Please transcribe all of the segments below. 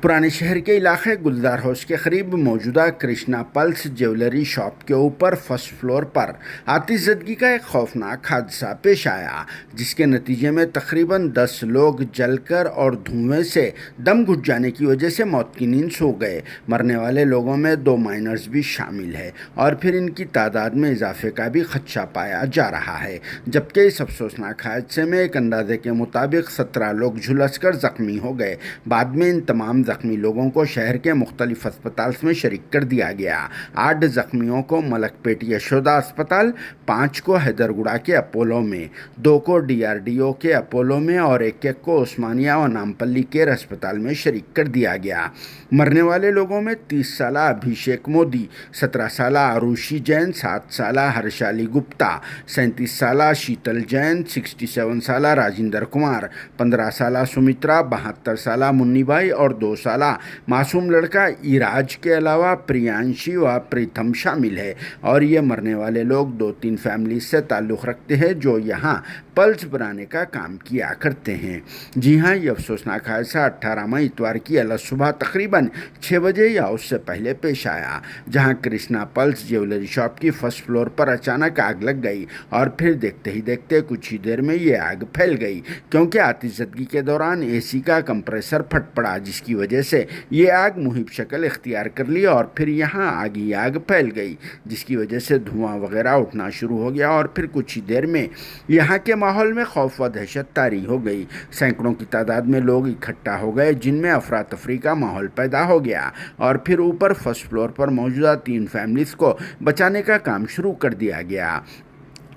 पुराने शहर के इलाके गुलजार हाउस के करीब मौजूदा कृष्णा पल्स ज्वेलरी शॉप के ऊपर फर्स्ट फ्लोर पर आतिशज़दगी का एक खौफनाक हादसा पेश आया, जिसके नतीजे में तकरीबन 10 लोग जलकर और धुएं से दम घुट जाने की वजह से मौत की नींद सो गए। मरने वाले लोगों में 2 माइनर्स भी शामिल है और फिर इनकी तादाद में इजाफे का भी खदशा पाया जा रहा है। जबकि इस अफसोसनाक हादसे में एक अंदाजे के मुताबिक 17 लोग झुलस कर जख्मी हो गए। बाद में इन तमाम जख्मी लोगों को शहर के मुख्तलिफ अस्पताल में शरीक कर दिया गया। 8 जख्मियों को मलकपेट यशोदा अस्पताल, 5 को हैदरगुड़ा के अपोलो में, 2 को DRDO के अपोलो में और एक को उस्मानिया व नामपल्ली केयर अस्पताल में शरीक कर दिया गया। मरने वाले लोगों में 30 साला अभिषेक मोदी, 17 साला आरुषि जैन, 7 साला हर्षाली गुप्ता, 37 साला शीतल जैन, 67 साला राजेंद्र कुमार, 15 साला सुमित्रा, 72 साला मुन्नीबाई और 2 साला मासूम लड़का इराज के अलावा प्रियांशी व प्रीतम शामिल है। और ये मरने वाले लोग 2-3 फैमिली से ताल्लुक़ रखते हैं जो यहाँ पल्स बनाने का काम किया करते हैं। जी हाँ, ये अफसोसनाक हादसा 18 मई इतवार की अलग सुबह तकरीबन 6 बजे या उससे पहले पेश आया, जहाँ कृष्णा पल्स ज्वेलरी शॉप की फर्स्ट फ्लोर पर अचानक आग लग गई और फिर देखते ही देखते कुछ ही देर में ये आग फैल गई, क्योंकि आतिशज़दगी के दौरान AC का कंप्रेसर फट पड़ा, जिसकी वजह से ये आग मुहिब शक्ल इख्तियार कर ली और फिर यहाँ आग फैल गई, जिसकी वजह से धुआं वगैरह उठना शुरू हो गया और फिर कुछ ही देर में यहाँ के माहौल में खौफ व दहशत तारी हो गई। सैकड़ों की तादाद में लोग इकट्ठा हो गए, जिनमें अफरा तफरी का माहौल पैदा हो गया और फिर ऊपर फर्स्ट फ्लोर पर मौजूदा 3 फैमिलीज़ को बचाने का काम शुरू कर दिया गया।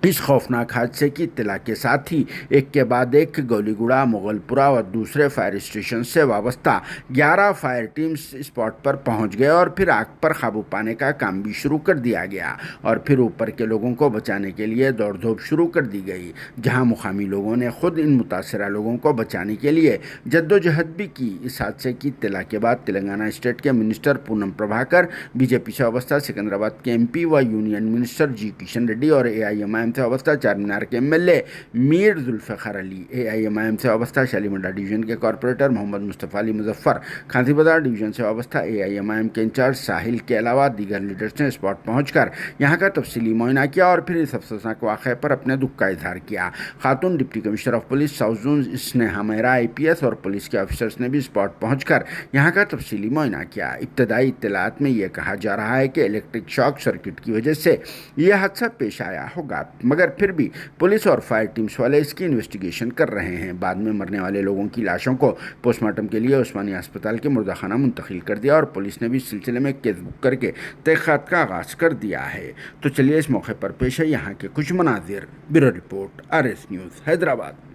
इस खौफनाक हादसे की इत्तला के साथ ही एक के बाद एक गौलीगुड़ा, मुगलपुरा व दूसरे फायर स्टेशन से वाबस्ता 11 फायर टीम्स स्पॉट पर पहुंच गए और फिर आग पर काबू पाने का काम भी शुरू कर दिया गया और फिर ऊपर के लोगों को बचाने के लिए दौड़ धूप शुरू कर दी गई, जहां मुकामी लोगों ने खुद इन मुतासरा लोगों को बचाने के लिए जद्दोजहद भी की। इस हादसे की इत्तला के बाद तेलंगाना स्टेट के मिनिस्टर पूनम प्रभाकर, BJP से वाबस्ता सिकंदराबाद के MP व union minister G Kishan Reddy और AIMIM से वाबस्ता चार मीनार के MLA मीर जुल्फ़िकार अली, AIMIM से वाबस्ता शालीमार डिवीजन के कॉरपोरेटर मोहम्मद मुस्तफ़ा अली मुजफ्फर, खांसी बाजार डिवीजन से वाबस्ता AIMIM के इंचार्ज साहिल के अलावा दीगर लीडर्स ने स्पॉट पहुंचकर यहां का तफसीली मुआयना किया और फिर इस अफसोसनाक वाक़े पर अपने दुख का इजहार किया। खातून deputy commissioner of police south zone Sneha Mehra IPS और पुलिस के ऑफिसर्स ने भी स्पॉट पहुंचकर यहां का तफसीली मुआयना किया। इब्तदाई इत्तलात में यह कहा जा रहा है कि इलेक्ट्रिक शॉक सर्किट की वजह से यह हादसा पेश आया होगा, मगर फिर भी पुलिस और फायर टीम्स वाले इसकी इन्वेस्टिगेशन कर रहे हैं। बाद में मरने वाले लोगों की लाशों को पोस्टमार्टम के लिए उस्मानिया अस्पताल के मुर्दाखाना मुंतकिल कर दिया और पुलिस ने भी इस सिलसिले में केस बुक करके तहक़ीक़ात का आगाज़ कर दिया है। तो चलिए इस मौके पर पेश है यहाँ के कुछ मनाजिर। Bureau report RS news Hyderabad.